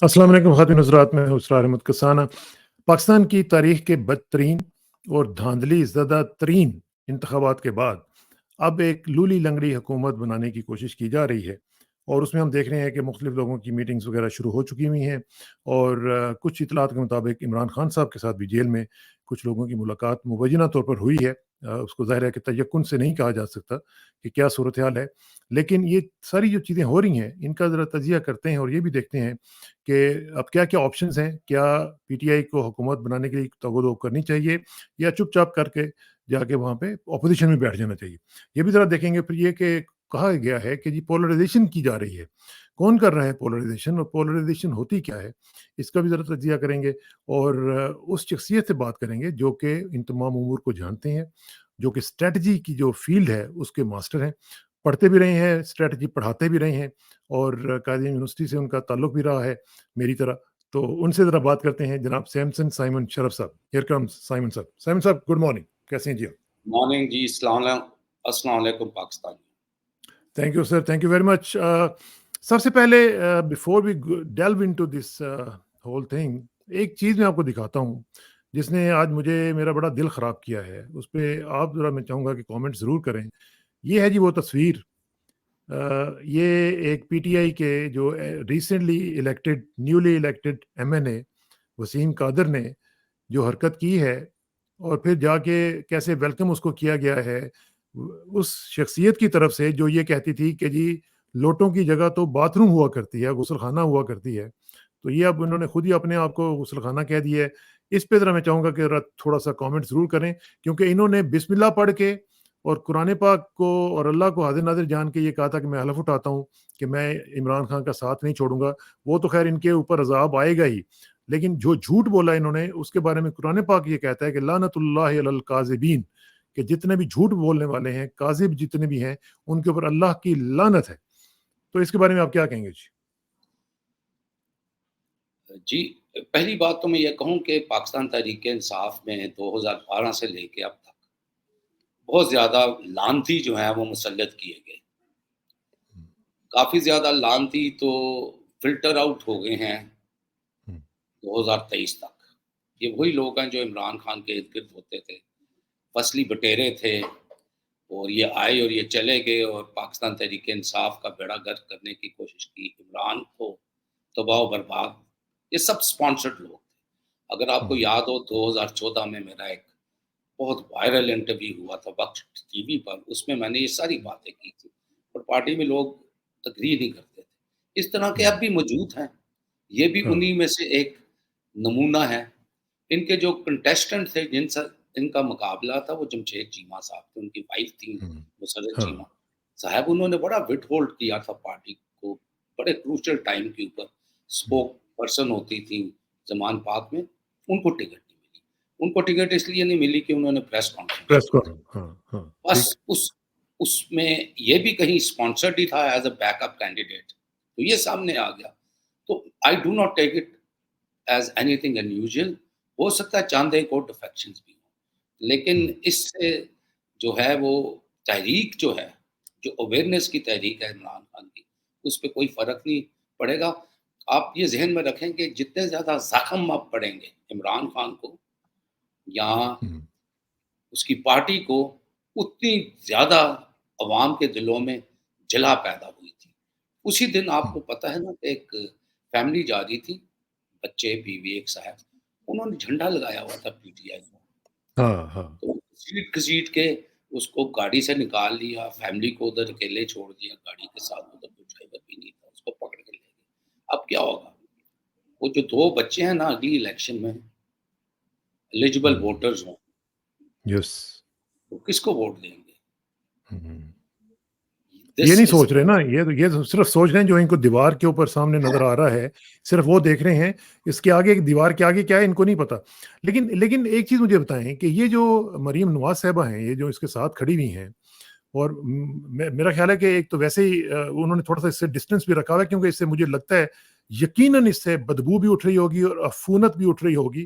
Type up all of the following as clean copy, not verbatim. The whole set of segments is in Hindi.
अस्सलाम वालेकुम ख़ातिन हज़रात, मैं हूँ इसरार अहमद कसाना। पाकिस्तान की तारीख़ के बदतरीन और धांधली ज़्यादा तरीन इंतख़ाबात के बाद अब एक लूली लंगड़ी हुकूमत बनाने की कोशिश की जा रही है और उसमें हम देख रहे हैं कि मुख्तलिफ़ लोगों की मीटिंग्स वग़ैरह शुरू हो चुकी हुई हैं और कुछ इतलात के मुताबिक इमरान खान साहब के साथ भी जेल में कुछ लोगों की मुलाकात मुबैना तौर पर हुई है। उसको ज़ाहिर है कि तयक्कुन से नहीं कहा जा सकता कि क्या सूरत हाल है। लेकिन ये सारी जो चीज़ें हो रही हैं, इनका ज़रा तजिया करते हैं और ये भी देखते हैं कि अब क्या-क्या ऑप्शंस हैं? क्या पीटीआई को हुकूमत बनाने के लिए तगो-दो करनी चाहिए या चुपचाप करके जाके वहाँ पे ऑपोज़िशन में बैठ जाना चाहिए? ये भी ज़रा देखेंगे। फिर ये कि कहा गया है कि जी पोलराइज़ेशन की जा रही है। कौन कर रहा है पोलराइज़ेशन और पोलराइज़ेशन होती क्या है? इसका भी ज़रा तजिया करेंगे और उस शख्सियत से बात करेंगे जो कि इन तमाम उमूर को जानते हैं, जो कि स्ट्रैटेजी की जो फ़ील्ड है उसके मास्टर हैं। पढ़ते भी रहे हैं, स्ट्रैटेजी पढ़ाते भी रहे हैं और कायदे यूनिवर्सिटी से उनका ताल्लुक भी रहा है मेरी तरह। तो उनसे ज़रा बात करते हैं, जनाब सैमसन साइमन शरफ साहब। हियर कम्स साइमन साहब। साइमन साहब, गुड मॉर्निंग, कैसे हैं जी आप? मॉर्निंग जी, अस्सलाम वालेकुम Pakistan. Thank you sir, thank you very much. सबसे पहले before we delve into this whole thing, एक चीज़ मैं आपको दिखाता हूँ, जिसने आज मुझे मेरा बड़ा दिल ख़राब किया है। उस पे आप ज़रा, मैं चाहूँगा कि कमेंट ज़रूर करें। ये है जी वो तस्वीर। ये एक पीटीआई के जो recently elected, newly elected MNA Waseem Qadir ने जो हरकत की है और फिर जाके कैसे वेलकम उसको किया गया है उस शख्सियत की तरफ से जो ये कहती थी कि जी लोटों की जगह तो बाथरूम हुआ करती है, गुसलखाना हुआ करती है। तो ये अब उन्होंने खुद ही अपने आप को गुसलखाना कह दिया है। इस पे ज़रा मैं चाहूँगा कि थोड़ा सा कमेंट ज़रूर करें, क्योंकि इन्होंने बिस्मिल्लाह पढ़ के और कुरान पाक को और अल्लाह को हाज़िर नाज़िर जान के ये कहा था कि मैं हलफ उठाता हूँ कि मैं इमरान खान का साथ नहीं छोड़ूँगा। वो तो ख़ैर इनके ऊपर अज़ाब आएगा ही, लेकिन जो झूठ बोला इन्होंने उसके बारे में कुरान पाक ये कहता है कि लानतुल्लाहि अलल काज़िबीन, कि जितने भी झूठ बोलने वाले हैं, काज़िब जितने भी हैं, उनके ऊपर अल्लाह की लानत है। तो इसके बारे में आप क्या कहेंगे जी? जी, पहली बात तो मैं ये कहूँ कि पाकिस्तान तहरीक-ए-इंसाफ में 2012 से लेके अब तक बहुत ज़्यादा लानती जो हैं वो मुसल्लत किए गए। काफ़ी ज़्यादा लानती तो फ़िल्टर आउट हो गए हैं हुँ, 2023 तक। ये वही लोग हैं जो इमरान खान के इर्द-गिर्द होते थे, फसली बटेरे थे और ये आए और ये चले गए और पाकिस्तान तहरीक-ए-इंसाफ का बेड़ा गर्क करने की कोशिश की, इमरान को तबाह बर्बाद, ये सब स्पॉन्सर्ड लोग थे। अगर आपको हुँ, याद हो 2014 में मेरा एक बहुत वायरल इंटरव्यू हुआ था वक़्त टीवी पर, उसमें मैंने ये सारी बातें की थी और पार्टी में लोग एग्री नहीं करते थे। इस तरह के अब हुँ, भी मौजूद हैं, ये भी हाँ, उन्हीं में से एक नमूना है। इनके जो कंटेस्टेंट थे इनका मुकाबला था वो जमशेद चीमा साहब थे, उनकी वाइफ़ थी हुँ, मुसर्रत हाँ, चीमा साहब। उन्होंने बड़ा विथहोल्ड किया था पार्टी को, बड़े क्रूशियल टाइम के ऊपर हुँ, स्पोक पर्सन होती थी ज़मान पाक में, उनको टिकट नहीं मिली। उनको टिकट इसलिए नहीं मिली कि उन्होंने प्रेस कॉन्फ्रेंस प्रेस की थी। कॉन हाँ, हाँ, बस ठीक। उसमें ये भी कहीं स्पॉन्सर्ड ही था एज़ अ बैकअप कैंडिडेट, तो ये सामने आ गया। तो I do not take it as anything unusual. हो सकता है चांदे को डिफेक्शंस भी हों, लेकिन हुँ, इससे जो है वो तहरीक जो है, जो अवेयरनेस की तहरीक है इमरान खान की, उस पे कोई फ़र्क नहीं पड़ेगा। आप ये ज़हन में रखें कि जितने ज़्यादा ज़ख्म आप पड़ेंगे इमरान खान को या हुँ, उसकी पार्टी को, उतनी ज़्यादा अवाम के दिलों में जला पैदा हुई थी। उसी दिन हुँ, आपको पता है ना कि एक फैमिली जा रही थी, बच्चे, बीवी, एक साहब, उन्होंने झंडा लगाया हुआ था पीटीआई का। हाँ, हाँ, तो घसीट-घसीट के उसको गाड़ी से निकाल लिया, फैमिली को उधर अकेले छोड़ दिया गाड़ी के साथ, उधर कोई ड्राइवर भी नहीं था, उसको पकड़ के ले गए। अब क्या होगा? वो जो 2 बच्चे हैं ना अगली इलेक्शन में एलिजिबल हुँ, वोटर्स हों, यस। तो किसको वोट देंगे? हुँ। ये दिस नहीं इज़ सोच रहे ना, ये तो सिर्फ़ सोच रहे हैं जो इनको दीवार के ऊपर सामने नज़र आ रहा है, सिर्फ़ वो देख रहे हैं। इसके आगे दीवार के आगे क्या है इनको नहीं पता। लेकिन लेकिन एक चीज़ मुझे बताएँ कि ये जो मरीम नवाज़ साहिबा हैं, ये जो इसके साथ खड़ी हुई हैं और मेरा ख़्याल है कि एक तो वैसे ही उन्होंने थोड़ा-सा इससे डिस्टेंस भी रखा हुआ है, क्योंकि इससे मुझे लगता है यकीनन इससे बदबू भी उठ रही होगी और अफूनत भी उठ रही होगी,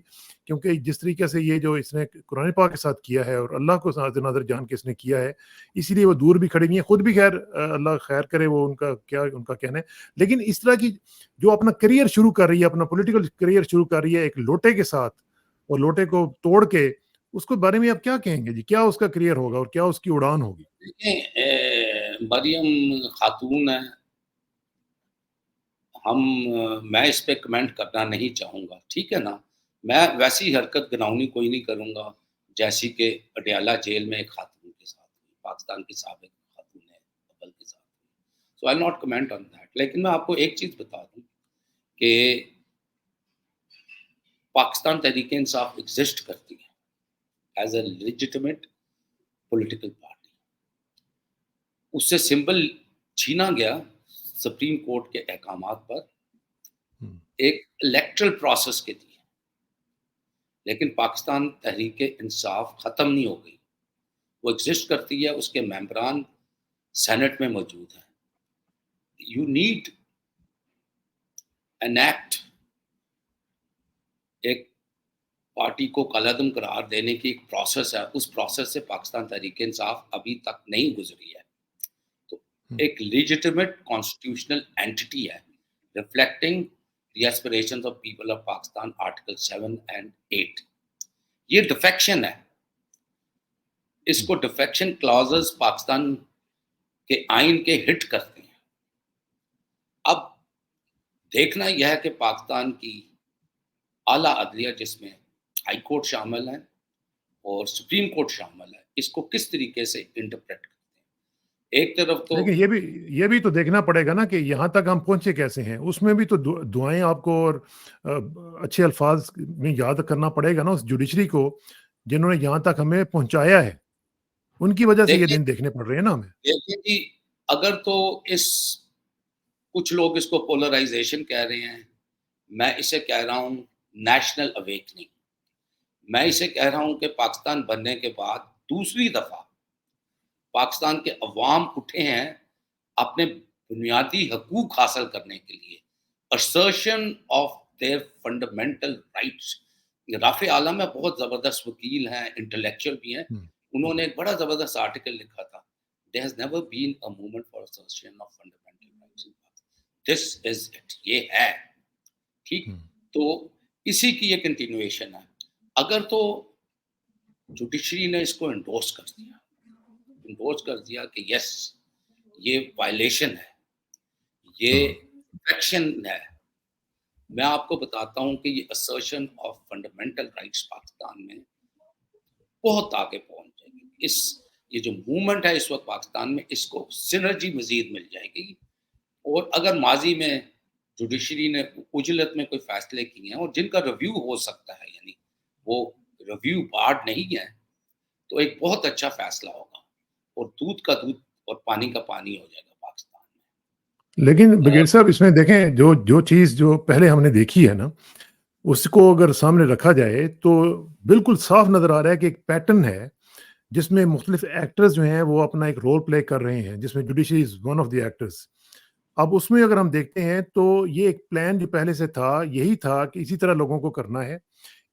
क्योंकि जिस तरीके से ये जो इसने कुरान पाक के साथ किया है और अल्लाह को नाज़र नाज़र जान के इसने किया है, इसीलिए वो दूर भी खड़ी हुई हैं। खुद भी खैर अल्लाह खैर करे, वो उनका क्या उनका कहना है। लेकिन इस तरह की जो अपना करियर शुरू कर रही है, अपना पॉलिटिकल करियर शुरू कर रही है एक लोटे के साथ, और लोटे को तोड़ के, उसके बारे में आप क्या कहेंगे जी? क्या उसका करियर होगा और क्या उसकी उड़ान होगी? देखिए, मरियम खातून है, मैं इस पे कमेंट करना नहीं चाहूँगा, ठीक है ना? मैं वैसी हरकत घिनौनी कोई नहीं करूँगा, जैसी कि पटियाला जेल में एक खातून के साथ हुई, पाकिस्तान की साबिक खातून है, कपल के साथ हुई। So I will not comment on that. लेकिन मैं आपको एक चीज़ बता दूँ कि पाकिस्तान तहरीक-ए-इंसाफ एग्ज़िस्ट करती है as a legitimate political party. उससे सिंबल छीना गया सुप्रीम कोर्ट के अहकामात पर हुँ। एक इलेक्टरल प्रोसेस के लिए। लेकिन पाकिस्तान तहरीक-ए-इंसाफ ख़त्म नहीं हो गई, वो एग्ज़िस्ट करती है, उसके मेंबरान सेनेट में मौजूद हैं। यू नीड एन एक्ट, एक पार्टी को कलअदम करार देने की एक प्रोसेस है, उस प्रोसेस से पाकिस्तान तहरीक-ए-इंसाफ अभी तक नहीं गुज़री है। तो हुँ। एक लेजिटिमेट कॉन्स्टिट्यूशनल एंटिटी है, reflecting the aspirations of people of Pakistan, article 7 and 8। ये डिफेक्शन है। हुँ। इसको डिफेक्शन क्लॉजेस पाकिस्तान के आइन के हिट करते हैं। अब देखना यह है कि पाकिस्तान की आला अदलिया, जिसमें हाई कोर्ट शामिल है और सुप्रीम कोर्ट शामिल है, इसको किस तरीके से इंटरप्रेट करते हैं। एक तरफ तो लेकिन ये भी तो देखना पड़ेगा ना कि यहाँ तक हम पहुँचे कैसे हैं? उसमें भी तो दुआएँ आपको और अच्छे अल्फ़ाज़ में याद करना पड़ेगा ना उस जुडिशरी को, जिन्होंने यहाँ तक हमें पहुँचाया है। उनकी वजह से ये देखिए दिन देखने पड़ रहे हैं ना हमें। देखिए कि अगर तो इस कुछ लोग इसको पोलराइजेशन कह रहे हैं, मैं इसे कह रहा हूँ नेशनल अवेकनिंग। मैं हुँ। इसे कह रहा हूँ कि पाकिस्तान बनने के बाद दूसरी दफ़ा पाकिस्तान के अवाम उठे हैं अपने बुनियादी हकूक हासिल करने के लिए, assertion of their fundamental rights. राफ़े आलम है, बहुत ज़बरदस्त वकील हैं, इंटेलेक्चुअल भी हैं। हुँ। उन्होंने एक बड़ा ज़बरदस्त आर्टिकल लिखा था, there has never been a movement for assertion of fundamental rights in Pakistan. This is it, ये है, ठीक? हुँ। तो इसी की ये कंटिन्यूएशन है। अगर तो जुडिशरी ने इसको एंडोर्स कर दिया कि यस, ये वायलेशन है, ये हाँ। इंफेक्शन है। मैं आपको बताता हूँ कि ये assertion of fundamental rights Pakistan में बहुत आगे पहुँच जाएगी। ये जो मूवमेंट है इस वक़्त पाकिस्तान में, इसको सिनर्जी मज़ीद मिल जाएगी। और अगर माज़ी में जुडिशरी ने उजलत में कोई फ़ैसले किए हैं और जिनका रिव्यू हो सकता है, यानी वो रिव्यू बार्ड नहीं है, तो एक बहुत अच्छा फ़ैसला होगा और दूध का दूध और पानी का पानी हो जाएगा पाकिस्तान लेकिन में। बग़ैर साहब इसमें देखें, जो जो चीज़ जो पहले हमने देखी है ना, उसको अगर सामने रखा जाए तो बिल्कुल साफ नज़र आ रहा है कि एक पैटर्न है, जिसमें मुख्तलिफ एक्टर्स जो हैं वो अपना एक रोल प्ले कर रहे हैं, जिसमें judiciary is one of the actors. अब उसमें अगर हम देखते हैं तो ये एक प्लान जो पहले से था, यही था कि इसी तरह लोगों को करना है,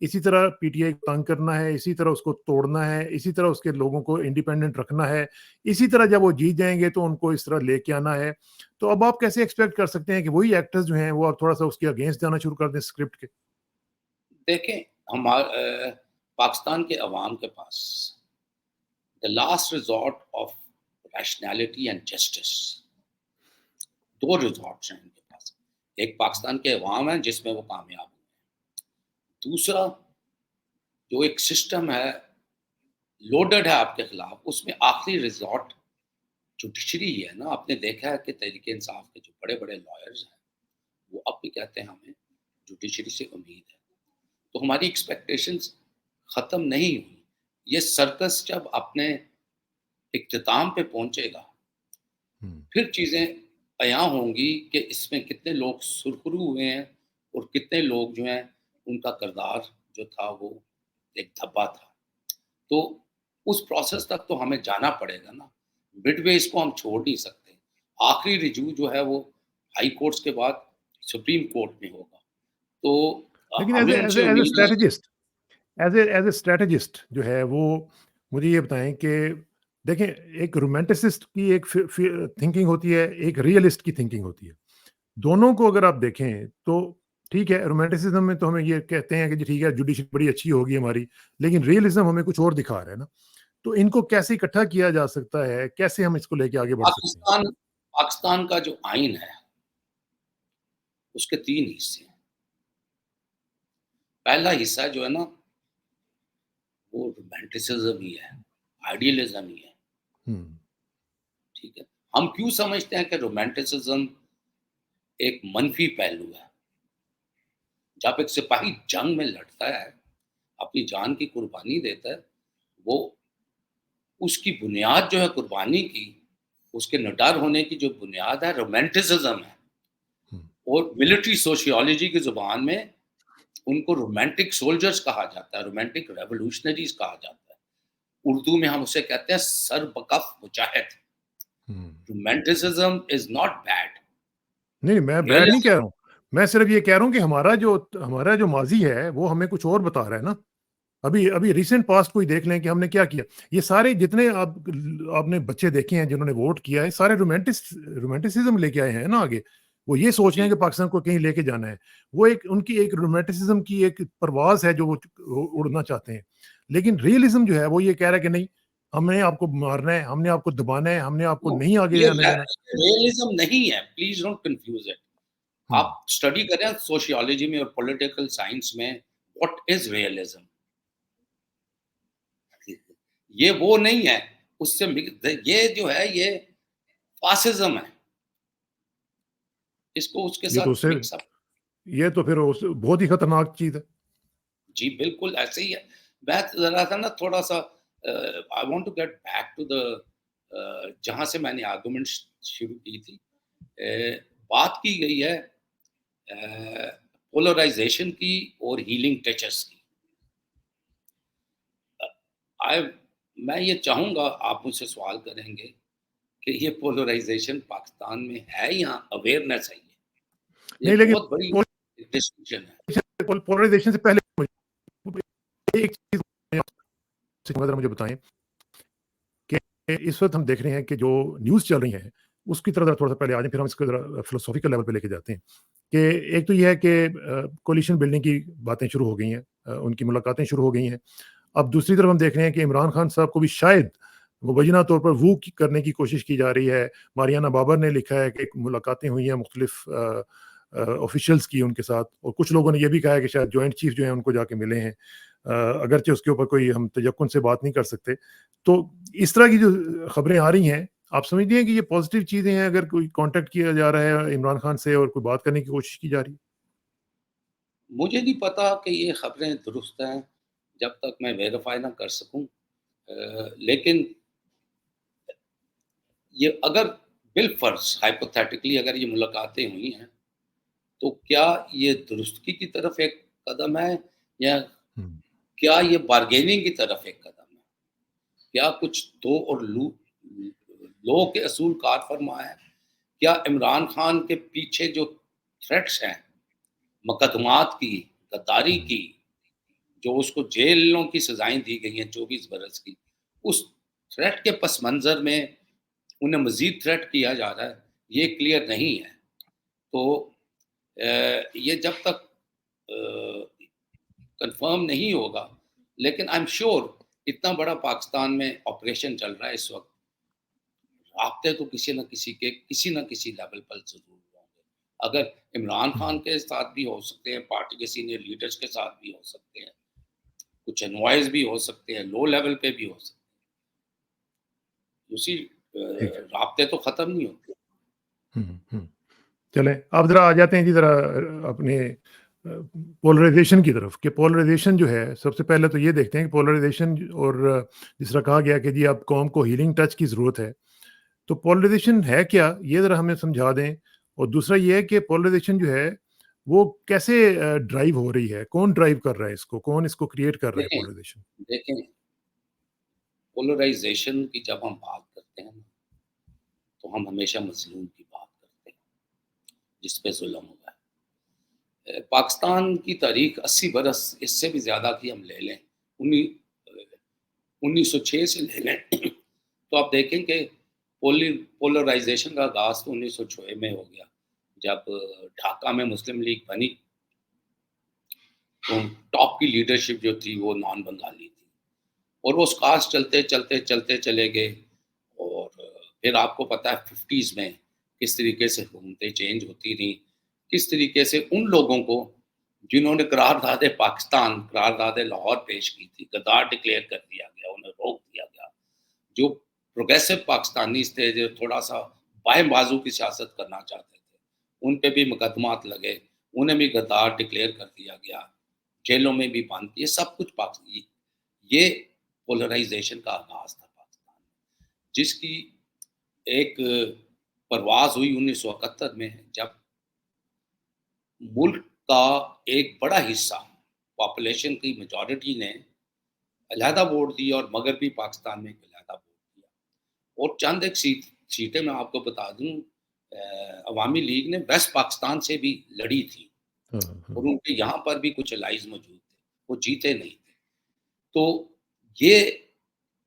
इसी तरह पीटीआई को तंग करना है, इसी तरह उसको तोड़ना है, इसी तरह उसके लोगों को इंडिपेंडेंट रखना है, इसी तरह जब वो जीत जाएँगे तो उनको इस तरह लेके आना है। तो अब आप कैसे एक्सपेक्ट कर सकते हैं कि वही एक्टर्स जो हैं वो अब थोड़ा-सा उसके अगेंस्ट जाना शुरू कर दें स्क्रिप्ट के? देखें, पाकिस्तान के अवाम के पास the last resort of rationality and justice, 2 resorts हैं इनके पास। एक पाकिस्तान के अवाम है जिसमें वो कामयाब हुए हैं। दूसरा, जो एक सिस्टम है, लोडेड है आपके खिलाफ, उसमें आखिरी रिज़ॉर्ट जुडिशरी ही है ना। आपने देखा है कि तहरीक-ए-इंसाफ के जो बड़े-बड़े लॉयर्स हैं, वो अब भी कहते हैं हमें जुडिशरी से उम्मीद है। तो हमारी एक्सपेक्टेशंस ख़त्म नहीं हुई। ये सर्कस जब अपने इख्तिताम पे पहुँचेगा, हुँ। फिर चीज़ें अयां होंगी कि इसमें कितने लोग सुरखरू हुए हैं और कितने लोग जो हैं, उनका किरदार जो था वो एक धब्बा था। तो उस प्रोसेस तक तो हमें जाना पड़ेगा ना, मिडवे इसको हम छोड़ नहीं सकते। आखिरी रिव्यू जो है वो हाई कोर्ट्स के बाद सुप्रीम कोर्ट में होगा। तो लेकिन हमें उनसे उम्मीद है। एज ए स्ट्रेटजिस्ट जो है वो मुझे ये बताएं कि देखें, एक रोमांटिसिस्ट की एक थिंकिंग होती है, एक रियलिस्ट की थिंकिंग होती है। दोनों को अगर आप देखें तो ठीक है, रोमांटिसिज्म में तो हमें ये कहते हैं कि जी ठीक है, जुडिशरी बड़ी अच्छी होगी हमारी, लेकिन रियलिज्म हमें कुछ और दिखा रहा है ना। तो इनको कैसे इकट्ठा किया जा सकता है, कैसे हम इसको लेके आगे बढ़ सकते हैं? पाकिस्तान पाकिस्तान का जो आइन है, उसके 3 हिस्से हैं। पहला हिस्सा जो है ना, वो रोमांटिसिज्म ही है, आइडियलिज्म ही है, हम्म। ठीक है? हम क्यों समझते हैं कि रोमांटिसिज्म एक मनफी पहलू है? जब एक सिपाही जंग में लड़ता है, अपनी जान की कुर्बानी देता है, वो उसकी बुनियाद जो है कुर्बानी की, उसके निडर होने की जो बुनियाद है, रोमांटिसिज्म है। हम्म। और मिलिट्री सोशियोलॉजी की ज़ुबान में उनको रोमांटिक सोल्जर्स कहा जाता है, रोमांटिक रेवोल्यूशनरीज़ कहा जाता है। उर्दू में हम उसे कहते हैं सरबकफ मुजाहिद। हम्म। Romanticism is not bad. नहीं, मैं बैड नहीं कह रियलिज़्म रहा हूँ। मैं सिर्फ ये कह रहा हूँ कि हमारा जो माजी है वो हमें कुछ और बता रहा है ना। अभी अभी रिसेंट पास्ट को ही देख लें कि हमने क्या किया। ये सारे जितने आपने बच्चे देखे हैं जिन्होंने वोट किया है, सारे रोमांटिसिज्म लेके आए हैं ना आगे। वो ये सोच रहे जी, हैं कि पाकिस्तान को कहीं लेके जाना है। वो एक उनकी एक रोमांटिसिज्म की एक परवाज है जो वो उड़ना चाहते हैं। लेकिन रियलिज्म जो है वो ये कह रहा है कि नहीं, हमने आपको मारना है, हमने आपको दबाना है, हमने आपको नो, नहीं आगे ये जाने देना। रियलिज़्म नहीं है, प्लीज़ डोंट कन्फ्यूज़ इट। हम्म। आप स्टडी करें सोशियोलॉजी में और पॉलिटिकल साइंस में, व्हाट इज़ रियलिज़्म? ये वो नहीं है, उससे ये जो है ये फ़ासिज़्म है। इसको उसके ये तो साथ उससे मिक्स अप। ये तो फिर बहुत ही खतरनाक चीज है। जी, बिल्कुल ऐसे ही है। मैं ज़रा-सा ना थोड़ा-सा I want to get back to the जहाँ से मैंने आर्गुमेंट शुरू की थी। बात की गई है पोलराइज़ेशन की और हीलिंग टचेस की। अ, आई मैं ये चाहूँगा आप मुझसे सवाल करेंगे कि ये पोलराइज़ेशन पाकिस्तान में है या अवेयरनेस है ये? ये नहीं, लेकिन बहुत बड़ी डिस्टिंक्शन है। पोलराइजेशन से पहले एक चीज जरा मुझे बताएं कि इस वक्त हम देख रहे हैं कि जो न्यूज़ चल रही है उसकी तरफ थोड़ा सा पहले आ जाए, फिर हम इसको जरा फिलोसॉफिकल लेवल पे लेके जाते हैं कि एक तो ये है कि कोलिशन बिल्डिंग की बातें शुरू हो गई हैं, उनकी मुलाकातें शुरू हो गई हैं। अब दूसरी तरफ हम देख रहे हैं कि इमरान खान साहब को भी शायद मुबैना तौर पर करने की कोशिश की जा रही है। मारियाना बाबर ने लिखा है कि मुलाकातें हुई हैं मुख्तलिफ ऑफिशियल्स की उनके साथ, और कुछ लोगों ने यह भी कहा है कि शायद जॉइंट चीफ जो है उनको जाके मिले हैं। अगरचे उसके ऊपर कोई हम तयक्कुन से बात नहीं कर सकते। तो इस तरह की जो खबरें आ रही हैं, आप समझती हैं कि ये पॉजिटिव चीज़ें हैं अगर कोई कॉन्टैक्ट किया जा रहा है इमरान खान से और कोई बात करने की कोशिश की जा रही है? मुझे नहीं पता कि ये खबरें दुरुस्त हैं, जब तक मैं वेरीफ़ाई ना कर सकूँ। लेकिन ये अगर बिलफ़र्ज़ हाइपोथेटिकली अगर ये मुलाकातें हुई हैं, तो क्या ये दुरुस्तगी की तरफ एक कदम है या हुँ। क्या ये बार्गेनिंग की तरफ एक कदम है? क्या कुछ दो और लो के असूल कार फ़रमा है? क्या इमरान खान के पीछे जो थ्रेट्स हैं, मुकदमात की, गद्दारी हुँ। की, जो उसको जेलों की सज़ाएँ दी गई हैं 24 बरस की, उस थ्रेट के पस मंज़र में उन्हें मज़ीद थ्रेट किया जा रहा है, ये क्लियर नहीं है। तो ये जब तक कन्फर्म नहीं होगा, लेकिन आई एम श्योर इतना बड़ा पाकिस्तान में ऑपरेशन चल रहा है इस वक़्त, राब्ते तो किसी न किसी लेवल पर ज़रूर होंगे। अगर इमरान खान हुँ। के साथ भी हो सकते हैं, पार्टी के सीनियर लीडर्स के साथ भी हो सकते हैं, कुछ एनवॉयज़ भी हो सकते हैं, लो लेवल पे भी हो सकते हैं। उसी ठीक है। राब्ते तो ख़त्म नहीं होते। हुँ, हुँ। चलें, अब ज़रा आ जाते हैं जी ज़रा अपने पोलराइज़ेशन की तरफ, कि पोलराइज़ेशन जो है सबसे पहले तो ये देखते हैं कि पोलराइज़ेशन और जिस तरह कहा गया कि जी अब कौम को हीलिंग टच की ज़रूरत है। तो पोलराइज़ेशन है क्या? ये ज़रा हमें समझा दें। और दूसरा ये है कि पोलराइज़ेशन जो है वो कैसे ड्राइव हो रही है? कौन ड्राइव कर रहा है इसको? कौन इसको क्रिएट कर रहा है देखें पोलराइज़ेशन? देखें, पोलराइज़ेशन की जब हम बात करते हैं ना, तो हम हमेशा मज़लूम की बात करते हैं, जिस पे ज़ुल्म हुआ है। पाकिस्तान की तारीख 80 बरस, इससे भी ज़्यादा की हम ले लें, 1906 से ले लें तो आप देखें कि पोलराइजेशन का आगाज़ तो 1906 में हो गया, जब ढाका में मुस्लिम लीग बनी, तो टॉप की लीडरशिप जो थी वो नॉन बंगाली थी, और वो कास्ट चलते चले गए। और फिर आपको पता है 50s में किस तरीके से हुकूमतें चेंज होती रहीं, किस तरीके से उन लोगों को जिन्होंने करारदाद लाहौर पेश की थी, गद्दार डिक्लेयर कर दिया गया, उन्हें रोक दिया गया। जो प्रोग्रेसिव पाकिस्तानीज़ थे, जो थोड़ा-सा बाएँ बाजू की सियासत करना चाहते थे, उन पे भी मुकदमात लगे, उन्हें भी गद्दार डिक्लेयर कर दिया गया, जेलों में भी बंद किए, सब कुछ ये पोलराइज़ेशन का आगाज़ था पाकिस्तान में, जिसकी एक परवाज़ हुई 1971 में, जब मुल्क का एक बड़ा हिस्सा, पॉपुलेशन की मेजॉरिटी ने अलहदा वोट दिया, और मगरबी पाकिस्तान में एक अलहदा वोट दिया। और चंद एक सीटें मैं आपको बता दूं, अवामी लीग ने वेस्ट पाकिस्तान से भी लड़ी थी, हाँ, हाँ। और उनके यहाँ पर भी कुछ अलाइज मौजूद थे, वो जीते नहीं थे। तो ये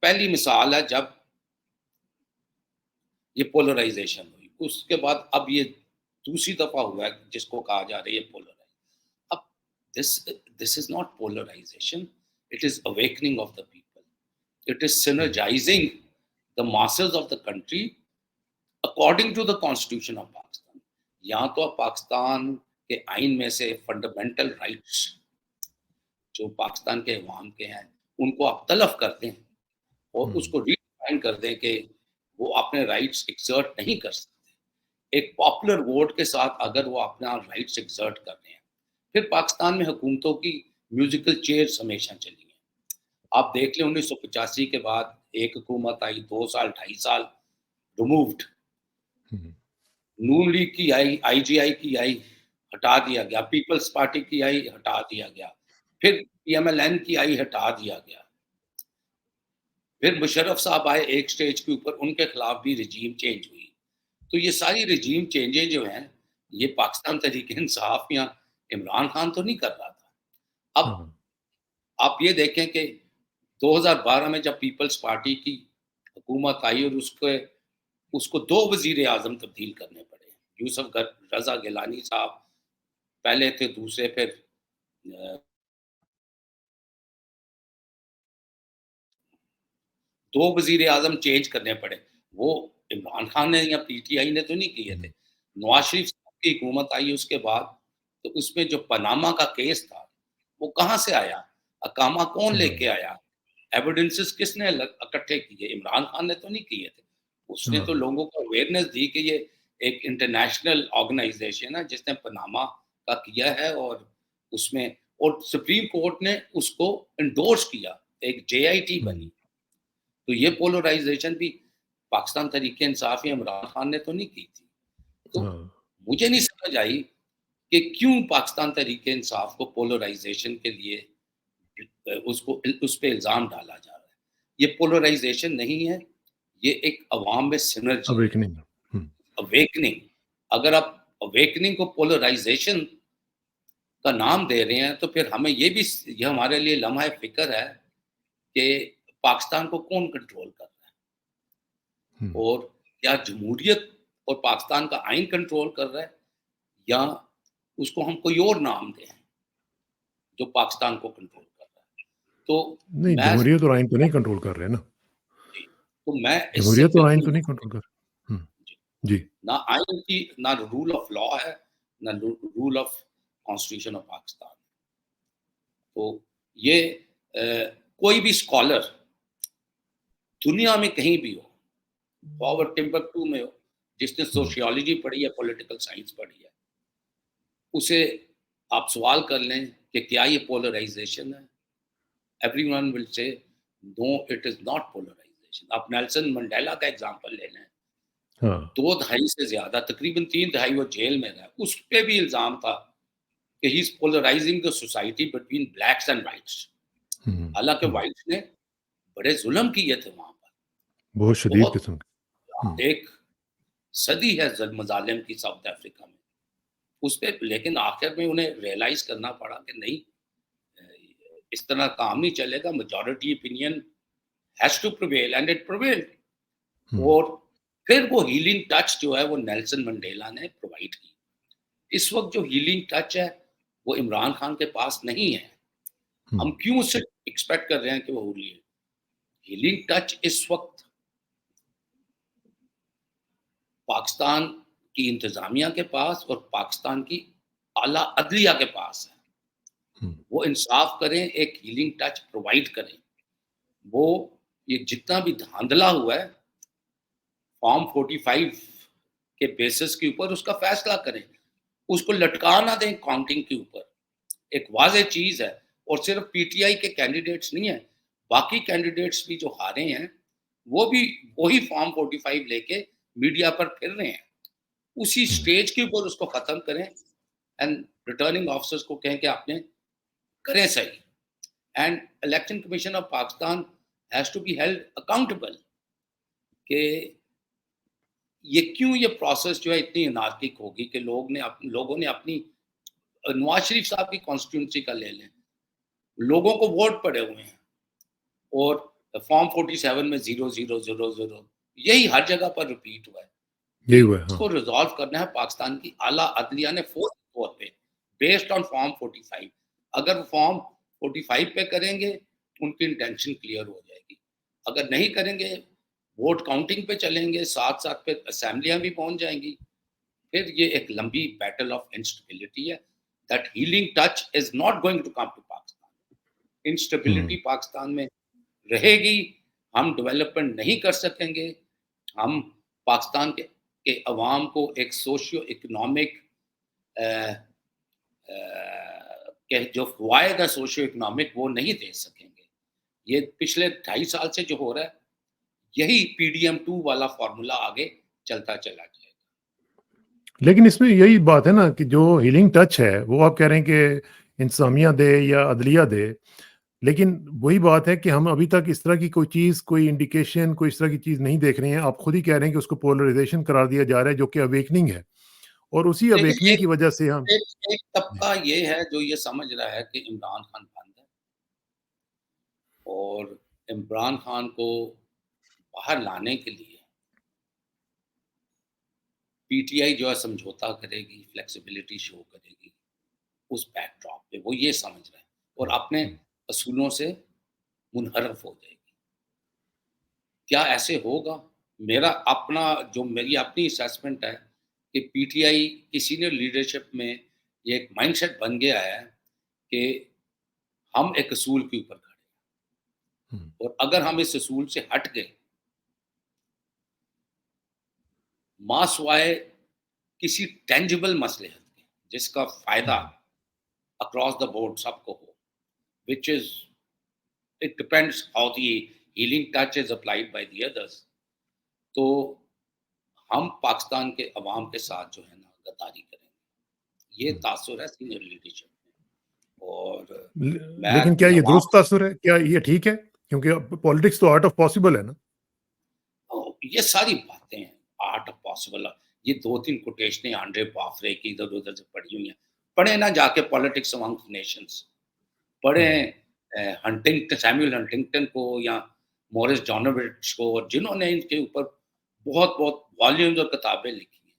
पहली मिसाल है जब ये पोलराइजेशन हुई। उसके बाद अब ये दूसरी दफा हुआ है जिसको कहा जा रही है पोलराइज। अब this is not polarisation, it is awakening of the people, it is synergising the masses of the country according to the constitution of Pakistan. यहाँ तो अब पाकिस्तान के आइन में से फंडामेंटल राइट्स जो पाकिस्तान के अवाम के हैं, उनको आप तलफ करते हैं और उसको रीडिफाइन कर दें कि वो अपने राइट्स एक्सर्ट नहीं कर सकते। एक पॉपुलर वोट के साथ अगर वो अपना राइट्स एक्सर्ट कर रहे हैं, फिर पाकिस्तान में हुकूमतों की म्यूजिकल चेयर्स हमेशा चली हैं। आप देख लें 1985 के बाद एक हुकूमत आई, 2 साल 2.5 साल रिमूव्ड, नून लीग की आई, आईजीआई की आई, हटा दिया गया, पीपल्स पार्टी की आई, हटा दिया गया, फिर पीएमएलएन की आई, हटा दिया गया, फिर मुशर्रफ साहब आए एक स्टेज के ऊपर, उनके खिलाफ भी रिजीम चेंज हुई। तो ये सारी रिजीम चेंजेस जो हैं, ये पाकिस्तान तहरीक-ए-इंसाफ या इमरान खान तो नहीं कर रहा था। अब आप ये देखें कि 2012 में जब पीपल्स पार्टी की हुकूमत आई और उसको 2 वज़ीर-ए-आज़म तब्दील करने पड़े। यूसुफ रज़ा गिलानी साहब पहले थे, दूसरे फिर अ, 2 वज़ीर-ए-आज़म चेंज करने पड़े। वो इमरान खान ने या पीटीआई ने तो नहीं किए थे। नवाज़ शरीफ साहब की हुकूमत आई उसके बाद, तो उसमें जो पनामा का केस था, वो कहाँ से आया? अकामा कौन लेके आया? एविडेंसेस किसने इकट्ठे किए? इमरान खान ने तो नहीं किए थे। उसने तो लोगों को अवेयरनेस दी कि ये एक इंटरनेशनल ऑर्गेनाइजेशन है जिसने पनामा का किया है, और उसमें और सुप्रीम कोर्ट ने उसको एंडोर्स किया, एक जेआईटी बनी। तो ये पोलराइजेशन भी पाकिस्तान तहरीक-ए-इंसाफ या इमरान खान ने तो नहीं की थी। तो मुझे नहीं समझ आई कि क्यों पाकिस्तान तहरीक-ए-इंसाफ को पोलराइजेशन के लिए उस पे इल्ज़ाम डाला जा रहा है। ये पोलराइजेशन नहीं है, ये एक अवाम में सिनर्जी है, अवेकनिंग। अवेकनिंग। अगर आप अवेकनिंग को पोलराइजेशन का नाम दे रहे हैं, तो फिर हमें ये हमारे लिए लम्हा फ़िक्र है कि पाकिस्तान को कौन कंट्रोल कर रहा है, और क्या जमहूरियत और पाकिस्तान का आइन कंट्रोल कर रहा है, या उसको हम कोई और नाम दें जो पाकिस्तान को कंट्रोल कर रहा है। तो नहीं, मैं जमहूरियत और आइन तो नहीं कंट्रोल कर रहे ना। तो मैं इससे जमहूरियत और आइन तो बिल्कुल नहीं कंट्रोल कर। जी। ना आइन की, ना रूल ऑफ लॉ है, ना rule of constitution of Pakistan. तो ये कोई भी स्कॉलर दुनिया में कहीं भी हो, फॉरवर्ड टिम्बकटू में हो, जिसने सोशियोलॉजी पढ़ी है, पॉलिटिकल साइंस पढ़ी है, उसे आप सवाल कर लें कि क्या ये पोलराइजेशन है? Everyone will say no, it is not polarization. आप नेल्सन मंडेला का एग्जांपल ले लें, 2 दहाई से ज़्यादा, तकरीबन 3 दहाई वो जेल में रहा। उस पे भी इल्ज़ाम था कि he is polarizing the society between blacks and whites. हालाँकि व्हाइट्स ने बड़े ज़ुल्म किए थे वहाँ पर। बहुत शदीद बहुत किस्म के। एक सदी है मज़ालिम की साउथ अफ्रीका में। उस पे, लेकिन आखिर में उन्हें रियलाइज करना पड़ा कि नहीं, इस तरह काम नहीं चलेगा, majority opinion has to prevail and it prevailed. हम्म, और फिर वो हीलिंग टच जो है वो नेल्सन मंडेला ने प्रोवाइड की। इस वक्त जो हीलिंग टच है वो इमरान खान के पास नहीं है। हम हम्म, क्यों उससे एक्सपेक्ट कर रहे हैं कि वो हीलिंग टच इस वक्त पाकिस्तान की इंतजामिया के पास और पाकिस्तान की आला अदलिया के पास है। हम्म, वो इंसाफ करें, एक हीलिंग टच प्रोवाइड करें। वो ये जितना भी धांधला हुआ है फॉर्म 45 के बेसिस के ऊपर उसका फैसला करें, उसको लटका ना दें काउंटिंग के ऊपर। एक वाज़ेह चीज़ है, और सिर्फ पीटीआई के कैंडिडेट्स नहीं है, बाकी कैंडिडेट्स भी जो हारे हैं, वो भी वही फॉर्म 45 लेके मीडिया पर फिर रहे हैं। उसी हम्म, स्टेज के ऊपर उसको ख़त्म करें एंड रिटर्निंग ऑफिसर्स को कहें कि आपने करें सही, and election commission of Pakistan has to be held accountable कि ये क्यों ये प्रोसेस जो है इतनी अनार्किक होगी कि लोगों ने अपनी नवाज शरीफ साहब की कॉन्स्टिट्यूंसी का ले लें, लोगों को वोट पड़े हुए हैं और फॉर्म 47 में 0 0 0 0 यही हर जगह पर रिपीट हुआ है। यही हुआ है, हाँ। इसको रिजॉल्व करना है पाकिस्तान की आला अदलिया ने फोर्स तौर पे, बेस्ड ऑन फॉर्म 45। अगर फॉर्म 45 पे करेंगे उनकी इंटेंशन क्लियर हो जाएगी, अगर नहीं करेंगे वोट काउंटिंग पे चलेंगे, साथ साथ फिर असेंबलियां भी पहुंच जाएंगी। फिर ये एक लंबी बैटल ऑफ इंस्टेबिलिटी है। That healing touch is not going to come to Pakistan. Instability हम्म, पाकिस्तान में रहेगी, हम डेवलपमेंट नहीं कर सकेंगे, हम पाकिस्तान के अवाम को एक सोशियो इकोनॉमिक के जो फ़वायद है सोशियो इकोनॉमिक वो नहीं दे सकेंगे। ये पिछले 2.5 साल से जो हो रहा है, यही पीडीएम 2 वाला फ़ॉर्मूला आगे चलता चला जाएगा। लेकिन इसमें यही बात है ना कि जो हीलिंग टच है वो आप कह रहे हैं कि इंतजामिया दे या अदलिया दे, लेकिन वही बात है कि हम अभी तक इस तरह की कोई चीज़, कोई इंडिकेशन, कोई इस तरह की चीज़ नहीं देख रहे हैं। आप खुद ही कह रहे हैं कि उसको पोलराइजेशन करार दिया जा रहा है, जो कि अवेकनिंग है, और उसी लेकिन अवेकनिंग की वजह से हम एक तबका ये है जो ये समझ रहा है कि इमरान खान बंद है, और इमरान खान को बाहर लाने के लिए पीटीआई जो है समझौता करेगी, फ्लेक्सिबिलिटी शो करेगी उस बैकड्रॉप पे, वो ये समझ रहे हैं, और हुँ, अपने हुँ, असूलों से मुनहरफ हो जाएगी। क्या ऐसे होगा? मेरी अपनी असेसमेंट है कि पीटीआई की सीनियर लीडरशिप में ये एक माइंडसेट बन गया है कि हम एक असूल के ऊपर खड़े हुँ, हैं, और अगर हम इस असूल से हट गए, मासवाए किसी टेंजिबल मसलहत के जिसका फ़ायदा हुँ, अक्रॉस द बोर्ड सबको हो, which is it depends how the healing touch is applied by the others. तो हम पाकिस्तान के अवाम के साथ जो है ना गद्दारी करेंगे। ये हुँ। तासुर है सीनियर लीडरशिप में, और ले मैं लेकिन क्या ये नवाब दुरुस्त तासुर है? क्या ये ठीक है? क्योंकि अब पॉलिटिक्स तो आर्ट ऑफ पॉसिबल है ना? ये सारी बातें आर्ट ऑफ पॉसिबल, ये 2-3 कोटेशनें आंद्रे बाफरे की इधर-उधर से पढ़ी हुई हैं। पढ़ें ना जाके पॉलिटिक्स अमंग नेशंस, हुँ, पढ़ें सैमुअल हंटिंगटन को या मॉरिस जोनाविट्ज को, और जिन्होंने इनके ऊपर बहुत-बहुत वॉल्यूम्स और किताबें लिखी हैं।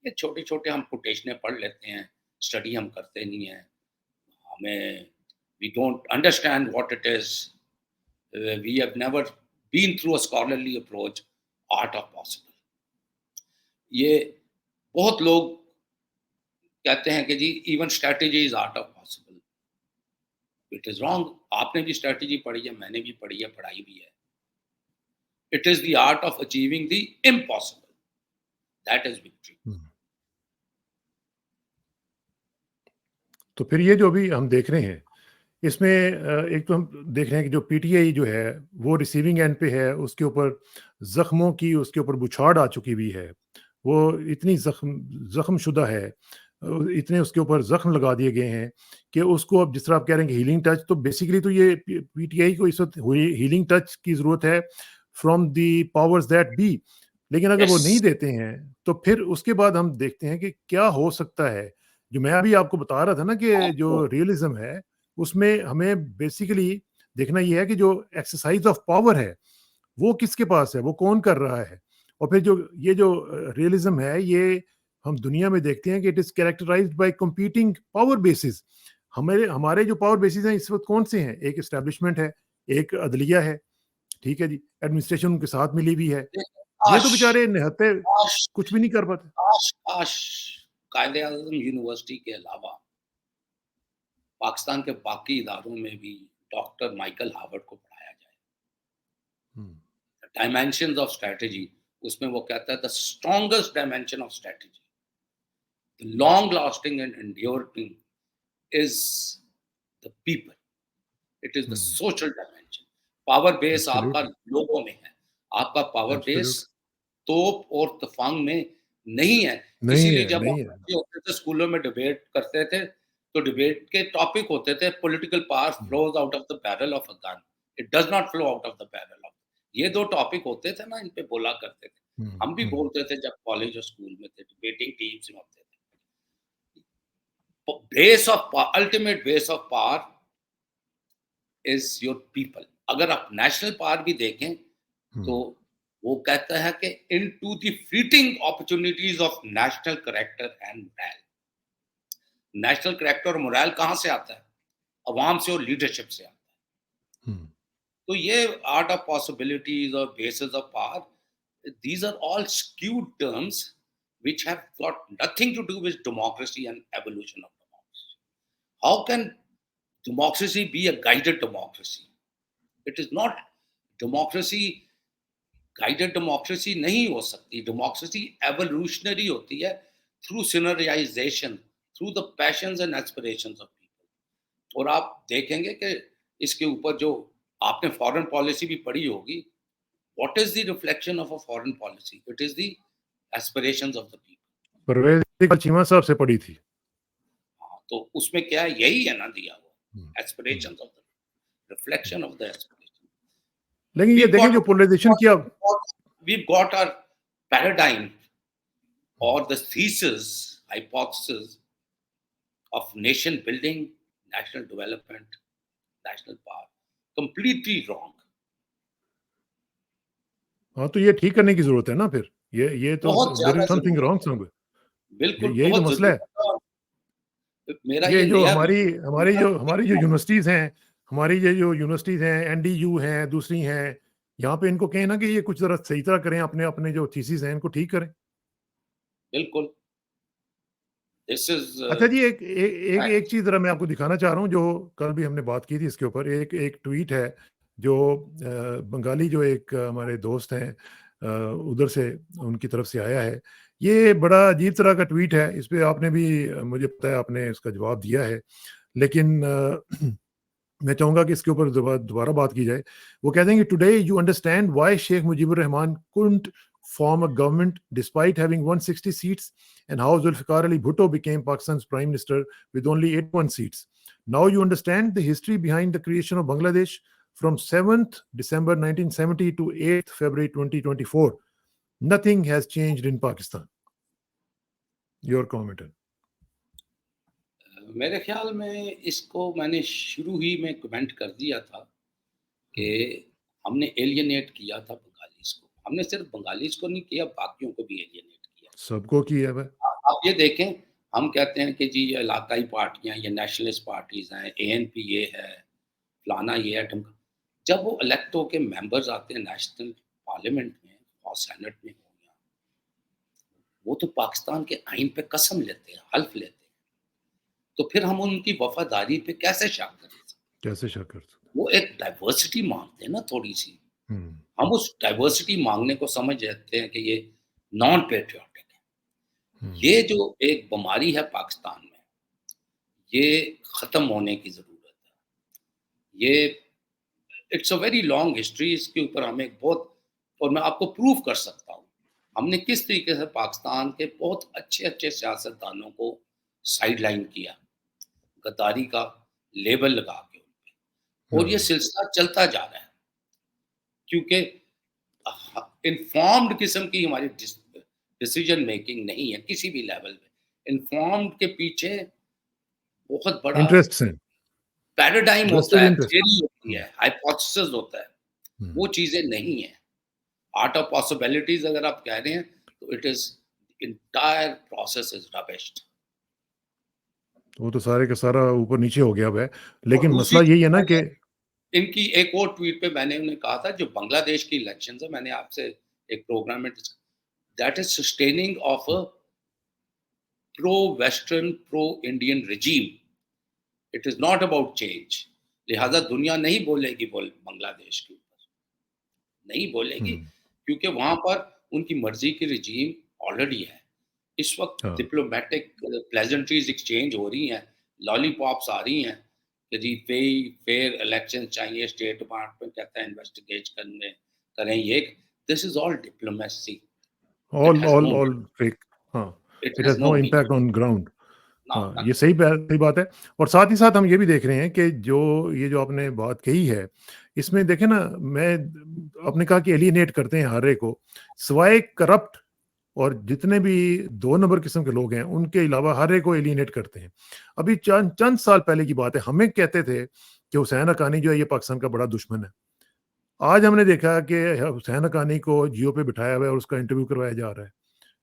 ये छोटे-छोटे हम कोटेशनें पढ़ लेते हैं, स्टडी हम करते नहीं हैं। हमें we don't understand what it is, we have never been through a scholarly approach, art of possible. ये बहुत लोग कहते हैं कि जी even strategy is art of possible. It is wrong. आपने भी स्ट्रैटेजी पढ़ी है, मैंने भी पढ़ी है, पढ़ाई भी है। It is the art of achieving the impossible, that is victory. हुँ। तो फिर ये जो अभी हम देख रहे हैं, इसमें एक तो हम देख रहे हैं कि जो पीटीआई जो है, वो रिसीविंग एंड पे है, उसके ऊपर ज़ख्मों की उसके ऊपर बौछार आ चुकी हुई है। वो इतनी ज़ख्मशुदा है, इतने उसके ऊपर ज़ख्म लगा दिए गए हैं कि उसको अब जिस तरह आप कह रहे हैं कि हीलिंग टच, तो बेसिकली तो ये पीटीआई को इस वक़्त हीलिंग टच की ज़रूरत है from the powers that be. लेकिन अगर वो नहीं यस। देते हैं, तो फिर उसके बाद हम देखते हैं कि क्या हो सकता है जो मैं अभी आपको बता रहा था ना कि जो आपको रियलिज्म है उसमें हमें बेसिकली देखना ये है कि जो एक्सरसाइज ऑफ पावर है वो किसके पास है, वो कौन कर रहा है। और फिर जो ये जो रियलिज्म है ये हम दुनिया में देखते हैं कि it is characterized by competing power basis. हमारे हमारे जो पावर बेसिस हैं इस वक्त कौन से हैं? एक एस्टेब्लिशमेंट है, एक अदलिया है, ठीक है जी, एडमिनिस्ट्रेशन उनके साथ मिली हुई है। ये काश, तो बेचारे निहत्थे काश, कुछ भी नहीं कर पाते। काश, काश कायदे-आज़म यूनिवर्सिटी के अलावा पाकिस्तान के बाकी इदारों में भी डॉक्टर माइकल हार्वर्ड को पढ़ाया जाए। हम्म, डायमेंशंस ऑफ स्ट्रैटेजी, उसमें वो कहता है the strongest dimension of strategy, the long lasting and enduring is the people, it is the hmm, social dimension. Power base आपका एब्सोल्युटली, लोगों में है, आपका पावर बेस एब्सोल्युटली तोप और तफांग में नहीं है। नहीं इसीलिए है, जब हम नहीं है। बच्चे होते थे स्कूलों में डिबेट करते थे, तो डिबेट के टॉपिक होते थे political power hmm, flows out of the barrel of a gun, it does not flow out of the barrel of. ये दो टॉपिक होते थे ना, इन पे बोला करते थे। हम्म, हम भी बोलते थे जब कॉलेज और स्कूल में थे, डिबेटिंग टीम्स में होते थे। Base of ultimate base of power is your people. अगर आप नेशनल पावर भी देखें तो हम्म, वो कहता है कि into the fleeting opportunities of national character and moral. National character और मोरल कहाँ से आता है? अवाम से और लीडरशिप से आता है। हम्म, तो ये आर्ट ऑफ पॉसिबिलिटीज और basis of power, these are all skewed terms which have got nothing to do with democracy and evolution of democracy. How can democracy be a guided democracy? It is not democracy। Guided democracy नहीं हो सकती। डेमोक्रेसी एवोल्यूशनरी होती है through synergisation, through the passions and aspirations of people. और आप देखेंगे कि इसके ऊपर जो आपने फॉरेन पॉलिसी भी पढ़ी होगी, what is the reflection of a foreign policy? It is the aspirations of the people. Pervez Iqbal Cheema साहब से पड़ी थी। हाँ, तो उसमें क्या है, यही है ना दिया हम्म, हुआ, हम्म, aspirations of the hmm. Reflection of the aspiration. लेकिन ये we've देखें got जो पोलराइजेशन किया। we've got our paradigm or the thesis, hypothesis of nation building, national development, national power, completely wrong। हाँ, तो ये ठीक करने की जरूरत है ना फिर। ये तो बहुत देयर ज्यादा इज समथिंग जरूरत रॉन्ग है, समवेयर। बिल्कुल यही तो बहुत मसला है। जरूरत है। और मेरा ये ये जो नया हमारी हमारी विजन जो हमारी जो यूनिवर्सिटीज हैं, हमारी ये जो यूनिवर्सिटीज हैं, एनडीयू हैं, दूसरी हैं, यहाँ पे इनको कहें ना कि ये कुछ जरा सही तरह करें, अपने अपने जो थीसिस हैं इनको ठीक करें। बिल्कुल, दिस इज अच्छा जी, एक चीज जरा मैं आपको दिखाना चाह रहा हूँ जो कल भी हमने बात की थी इसके ऊपर। एक एक ट्वीट है जो बंगाली जो एक हमारे दोस्त हैं उधर से, उनकी तरफ से आया है। ये बड़ा अजीब तरह का ट्वीट है। इस पे आपने भी मुझे पता है आपने इसका जवाब दिया है, लेकिन मैं चाहूंगा कि इसके ऊपर दोबारा बात की जाए। वो कहते हैं कि today you understand why Sheikh Mujibur Rahman couldn't form a government despite having 160 seats, and how Zulfikar Ali Bhutto became Pakistan's prime minister with only 81 seats. Now you understand the history behind the creation of Bangladesh from 7th December 1970 to 8th February 2024. Nothing has changed in Pakistan. Your comment. मेरे ख्याल में इसको मैंने शुरू ही में कमेंट कर दिया था कि हमने एलियनेट किया था बंगालीज को। हमने सिर्फ बंगालीज को नहीं किया, बाकियों को भी एलियनेट किया। सबको की है भाई। आप ये देखें, हम कहते हैं कि जी ये इलाकाई पार्टियाँ, ये नेशनलिस्ट पार्टीज़ हैं, एएनपी ये है, फलाना ये है, ढिमका। जब वो इलेक्ट होके मेंबर्स आते हैं नेशनल पार्लियामेंट में और सेनेट में हो या, वो तो पाकिस्तान के आइन पे कसम लेते हैं, हल्फ लेते हैं। तो फिर हम उनकी वफादारी पे कैसे शक करें? कैसे शक कर सकते। वो एक डाइवर्सिटी माँगते हैं ना थोड़ी-सी। हम्म, हम उस डाइवर्सिटी माँगने को समझ जाते हैं कि ये नॉन पैट्रियोटिक है। हम्म, ये जो एक बीमारी है पाकिस्तान में, ये ख़त्म होने की ज़रूरत है। ये it's a very long history, इसके ऊपर हमें बहुत, और मैं आपको प्रूव कर सकता हूँ। हमने किस तरीके से पाकिस्तान के बहुत अच्छे-अच्छे सियासतदानों को साइडलाइन किया, गद्दारी का लेबल लगा के उन पे, और ये हम्म, सिलसिला चलता जा रहा है। क्योंकि इन्फॉर्म्ड किस्म की हमारी डिसीजन मेकिंग नहीं है किसी भी लेवल पे। इन्फॉर्म्ड के पीछे बहुत बड़ा इंटरेस्ट्स हैं, पैराडाइम होता वेस्टेड है, इंटरेस्ट। थ्योरी होती है, हाइपोथेसिस होता है, वो चीजें नहीं है। आर्ट ऑफ पॉसिबिलिटीज अगर आप कह रहे हैं तो it is entire process is rubbished. वो तो सारे का सारा ऊपर नीचे हो गया अब है, और लेकिन दूसरी मसला यही चीज है ना कि इनकी एक और ट्वीट पे मैंने उन्हें कहा था, जो बांग्लादेश की इलेक्शन है, मैंने आपसे एक प्रोग्राम में that is sustaining of a pro western pro Indian regime, it is not about change. लिहाजा दुनिया नहीं बोलेगी बांग्लादेश के ऊपर, नहीं बोलेगी, क्योंकि वहां पर उनकी मर्जी की रिजीम ऑलरेडी है। इस वक्त हाँ, डिप्लोमेटिक प्लेजेंट्रीज एक्सचेंज हो रही हैं, लॉलीपॉप्स आ रही हैं कि जी फेयर इलेक्शन चाहिए, स्टेट डिपार्टमेंट कहता है इन्वेस्टिगेट करने करें ये। This is all diplomacy, it all has all no all fake. हाँ, it it has has no no meaning impact on ground. हाँ, नाउ। ये सही बात है। और साथ ही साथ हम ये भी देख रहे हैं कि ये जो आपने बात कही है, इसमें देखें ना, मैं आपने कहा कि एलियनेट करते हैं हर एक को, सिवाय करप्ट और जितने भी 2 नंबर किस्म के लोग हैं, उनके अलावा हर एक को एलियनेट करते हैं। अभी चंद चंद साल पहले की बात है, हमें कहते थे कि हुसैन हक्कानी जो है ये पाकिस्तान का बड़ा दुश्मन है। आज हमने देखा कि हुसैन हक्कानी को जियो पे बिठाया हुआ है और उसका इंटरव्यू करवाया जा रहा है।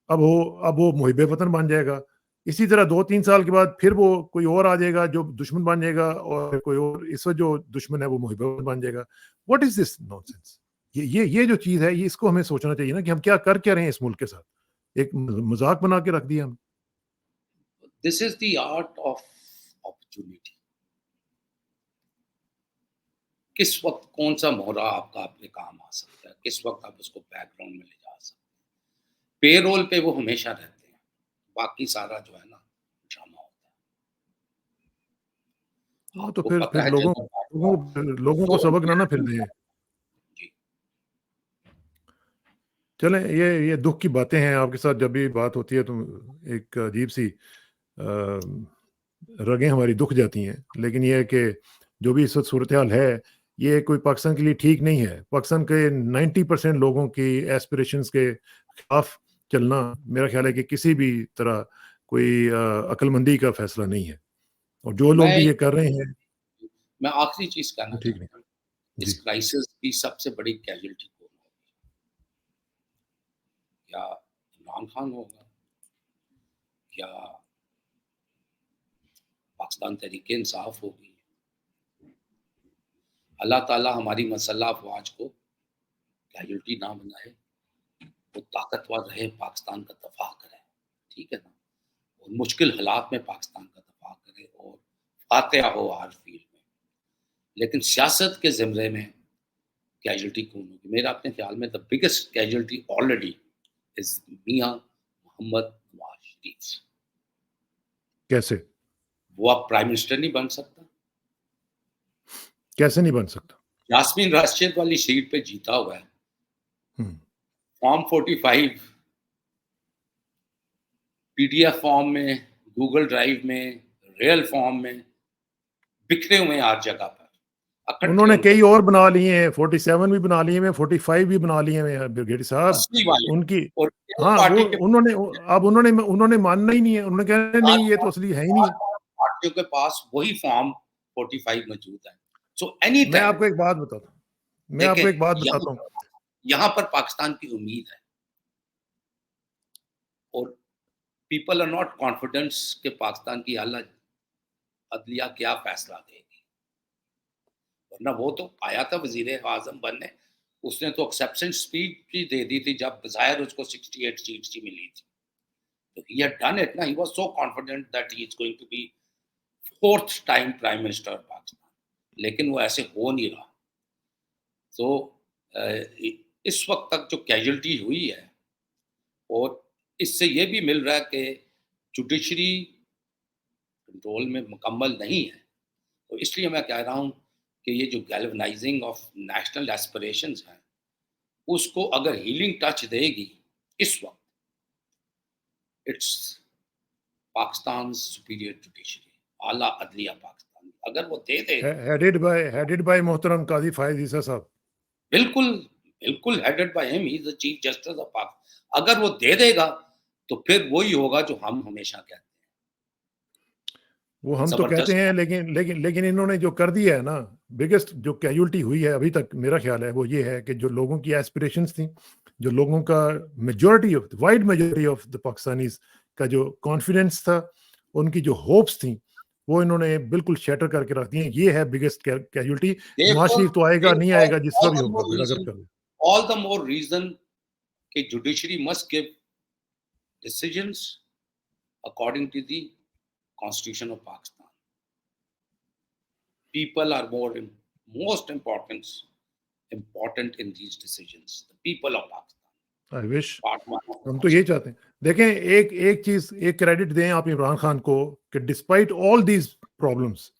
अब वो मुहिब वतन बन जाएगा। इसी तरह 2-3 साल के बाद फिर वो कोई और आ जाएगा जो दुश्मन बन जाएगा, और कोई और इस वक्त जो दुश्मन है वो मुहिब वतन बन जाएगा। What is this nonsense? ये जो चीज है, ये इसको हमें सोचना चाहिए ना कि हम क्या रहे हैं इस मुल्क के साथ। एक मजाक बना के रख दिया हम। This is the art of opportunity. किस वक्त कौन सा मोहरा आपका आपके काम आ सकता है, किस वक्त आप उसको बैकग्राउंड में ले जा सकते हैं। पेरोल पे वो हमेशा रहते हैं, बाकी सारा जो है ना ड्रामा होता है। हाँ, तो आपको फिर पता है लोगों जब लोगों को तो सबक ना फिर दें। जी, चलें, ये दुख की बातें हैं। आपके साथ जब भी बात होती है तो एक अजीब सी रगें हमारी दुख जाती हैं। लेकिन ये है कि जो भी इस वक्त सूरत हाल है, ये कोई पाकिस्तान के लिए ठीक नहीं है। पाकिस्तान के 90% लोगों की एस्पिरेशंस के खिलाफ चलना, मेरा ख्याल है कि किसी भी तरह कोई अक्लमंदी का फैसला नहीं है। और जो लोग मैं भी ये कर रहे हैं, मैं आखिरी चीज कहना वो ठीक नहीं। चाहता हूँ, इस जी। क्राइसिस की सबसे बड़ी कैजुअलिटी कौन होगी? क्या इमरान खान होगा? क्या पाकिस्तान तहरीक इंसाफ होगी? अल्लाह ताला हमारी मसल्ह अफवाज को कैजुअलिटी ना बनाए, वो ताकतवर रहे, पाकिस्तान का दफा करे, ठीक है ना, और मुश्किल हालात में पाकिस्तान का दफा करे और फातेहा हो हर फील्ड में। लेकिन सियासत के ज़िम्रे में कैजुअलिटी कौन होगी? मेरा अपने ख्याल में the biggest casualty already is Mian Mohammad Nawaz Sharif. कैसे? वो अब प्राइम मिनिस्टर नहीं बन सकता। कैसे नहीं बन सकता? यास्मीन राशिद वाली सीट पे जीता हुआ है, हम्म। फॉर्म 45 पीडीएफ फॉर्म में, गूगल ड्राइव में, रियल फॉर्म में बिखरे हुए हैं हर जगह पर, इकट्ठे उन्होंने उनको कई और बना लिए हैं, 47 भी बना लिए हैं, 45 भी बना लिए हैं ब्रिगेडियर साहब। असली वाले। उनकी और हाँ, वो पार्टी के उन्होंने अब उन्होंने मानना ही नहीं है। उन्होंने कहना चार नहीं, ये तो असली है ही नहीं है। पार्टियों के पास वही फॉर्म 45 मौजूद है। सो एनी मैं टाइम आपको एक बात बताता हूँ मैं देखें, आपको एक बात बताता हूँ। यहाँ पर पाकिस्तान की उम्मीद है और पीपल आर नॉट कॉन्फिडेंस कि पाकिस्तान की आला अदलिया क्या फैसला देगी। वरना वो तो आया था वजीर आजम बनने, उसने तो एक्सेप्टेंस स्पीच भी दे दी थी जब बाहर उसको 68 सीट्स ही मिली थी। तो ही हैड डन इट ना, he was so confident that he is going to be fourth time prime minister of Pakistan, लेकिन वो ऐसे हो नहीं रहा। तो इस वक्त तक जो कैजुअलिटी हुई है, और इससे ये भी मिल रहा है कि जुडिशरी कंट्रोल में मुकम्मल नहीं है। तो इसलिए मैं कह रहा हूँ कि ये जो गैल्वनाइजिंग ऑफ नेशनल एस्पिरेशंस हैं, उसको अगर हीलिंग टच देगी इस वक्त, इट्स पाकिस्तान सुपीरियर जुडिशरी, आला अदलिया पाकिस्तान, अगर वो दे दे। हेडेड बाय मोहतरम काजी फायज ईसा साहब। बिल्कुल, बिल्कुल headed by him, he is the chief justice of पाक। अगर वो दे देगा तो फिर वही होगा जो हम हमेशा कहते हैं। वो हम तो जबरदस्त कहते हैं, लेकिन इन्होंने जो कर दिया है ना, बिगेस्ट जो कैजुअलिटी हुई है अभी तक, मेरा ख्याल है वो ये है कि जो लोगों की एस्पिरेशंस थी, जो लोगों का wide majority of the Pakistanis का जो कॉन्फिडेंस था, उनकी जो होप्स थी, वो इन्होंने बिल्कुल शैटर करके रख दी है। ये है बिगेस्ट कैजुअलिटी। नवाज शरीफ तो आएगा नहीं आएगा, जिस तरह भी होगा बेड़ागर्क कर दे। ऑल द मोर रीजन कि judiciary must give decisions according to the Constitution of Pakistan. People are most important in these decisions. The people of Pakistan. I wish हम तो ये चाहते हैं। देखें, एक चीज, एक क्रेडिट दें आप इमरान खान को कि despite all these problems,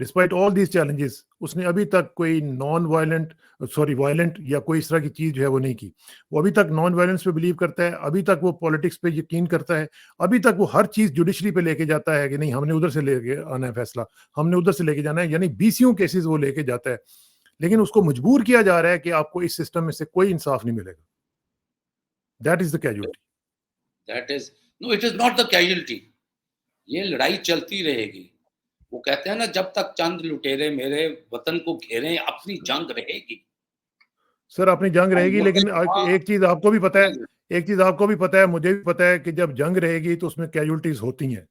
despite all these challenges, उसने अभी तक कोई वायलेंट या कोई इस तरह की चीज जो है वो नहीं की। वो अभी तक नॉन वायलेंस पे बिलीव करता है, अभी तक वो पॉलिटिक्स पे यकीन करता है, अभी तक वो हर चीज जुडिशरी पे लेके जाता है कि नहीं हमने उधर से लेके आना है फैसला, हमने उधर से लेके जाना है, यानी 20 केसेस वो लेके जाता है। लेकिन उसको मजबूर किया जा रहा है कि आपको इस सिस्टम में से कोई इंसाफ नहीं मिलेगा। That is the casualty. No, it is not the casualty. ये लड़ाई चलती रहेगी। वो कहते हैं ना, जब तक चंद लुटेरे मेरे वतन को घेरें, अपनी जंग रहेगी। सर अपनी जंग रहेगी, लेकिन एक चीज आपको भी पता है, मुझे भी पता है कि जब जंग रहेगी तो उसमें कैजुअलिटीज होती हैं,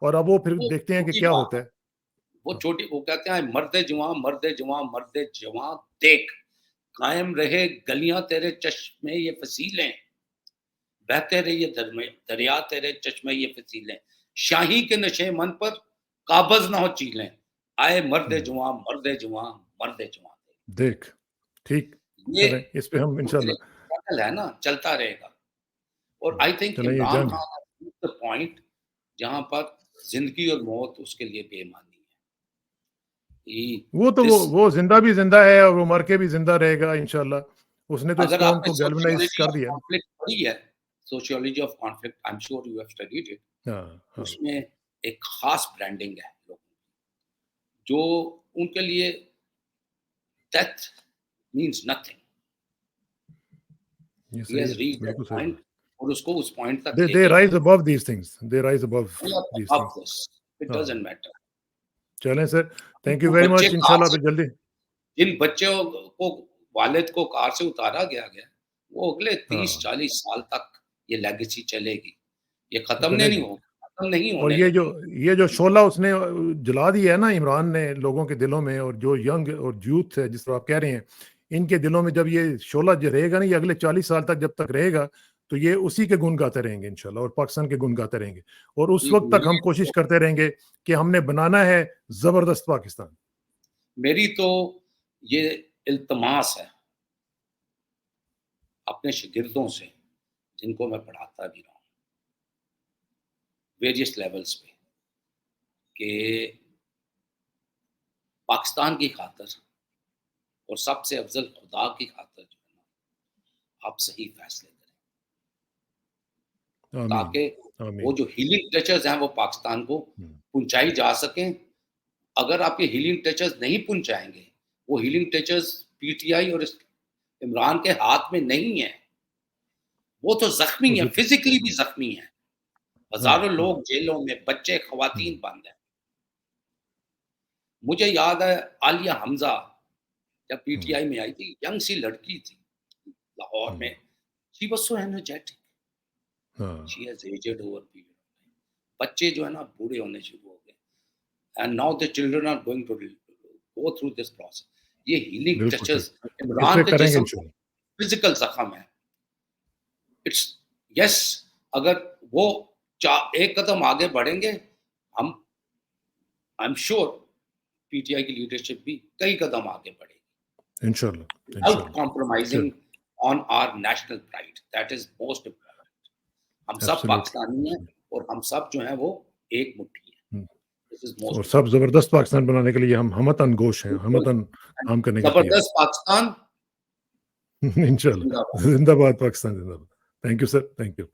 और अब वो फिर देखते हैं कि क्या होता है। वो कहते हैं मर्दे जवां देख, कायम रहे गलियां तेरे चश्मे ये फसीलें, बहते रहिए दरिया तेरे चश्मे ये फसीलें, शाही के नशे मन पर काबज ना हो चीलें, आए मर्दे जुआं देख। ठीक, ये इस पे हम इंशाल्लाह है ना, चलता रहेगा। और I think Imran Khan the point जहां पर जिंदगी और मौत उसके लिए बेमानी है। वो जिंदा है और वो मर के भी जिंदा रहेगा इंशाल्लाह। उसने तो इस कौम को गैल्वेनाइज कर दिया। कॉन्फ्लिक्ट पढ़ी है, sociology of conflict, I am sure you have studied it. उसमें एक खास ब्रांडिंग है लोगों की, जो उनके लिए death means nothing. He has reached that point, और उसको उस पॉइंट तक they rise above these things. They rise above these things. It doesn't matter. चलें sir, thank you very much. इंशाल्लाह फिर जल्दी। जिन बच्चों को वालिद को कार से उतारा गया, वो अगले 30-40 साल तक ये लेगेसी चलेगी, ये खत्म नहीं होगा। और ये जो शोला उसने जला दिया है ना इमरान ने लोगों के दिलों में, और जो यंग और यूथ है जिस तरह आप कह रहे हैं, इनके दिलों में जब ये शोला जो रहेगा ना, ये अगले 40 साल तक जब तक रहेगा, तो ये उसी के गुण गाते रहेंगे इंशाल्लाह, और पाकिस्तान के गुण गाते रहेंगे। और उस वक्त तक हम कोशिश करते रहेंगे कि हमने बनाना है जबरदस्त पाकिस्तान। मेरी तो ये इल्तमास है अपने शागिर्दों से, जिनको मैं पढ़ाता भी रहा हूँ वेरियस लेवल्स पे, कि पाकिस्तान की खातिर और सबसे अफजल खुदा की खातिर जो है ना, आप सही फैसले करें, ताकि वो जो हीलिंग टचेस हैं वो पाकिस्तान को पहुंचाई जा सकें। अगर आप ये हीलिंग टचेस नहीं पहुंचाएंगे, वो हीलिंग टचेस पीटीआई और इमरान के हाथ में नहीं है, वो तो जख्मी है, फिजिकली भी जख्मी है। हजारों लोग जेलों में, बच्चे खवातीन बंद हैं। मुझे याद है आलिया हमजा जब पीटीआई में आई थी, यंग सी लड़की थी लाहौर में, she was so energetic, she has aged over period. बच्चे जो है ना बूढ़े होने शुरू हो गए, and now the children are going to go through this process. ये हीलिंग टचेस इमरान के जिस्म फिजिकल जख्म है। इट्स यस, अगर वो एक कदम आगे बढ़ेंगे, हम आई एम श्योर पीटीआई की लीडरशिप भी कई कदम आगे बढ़ेगी इंशाल्लाह, without compromising on our national pride. That is most important. हम सब पाकिस्तानी हैं और हम सब जो हैं वो एक मुट्ठी हैं। दिस इज मोस्ट, और सब जबरदस्त पाकिस्तान बनाने के लिए हम हमतन गोश हैं, हमतन काम करने के लिए जबरदस्त पाकिस्तान इंशाल्लाह। जिंदाबाद पाकिस्तान, जिंदाबाद। Thank you sir, thank you.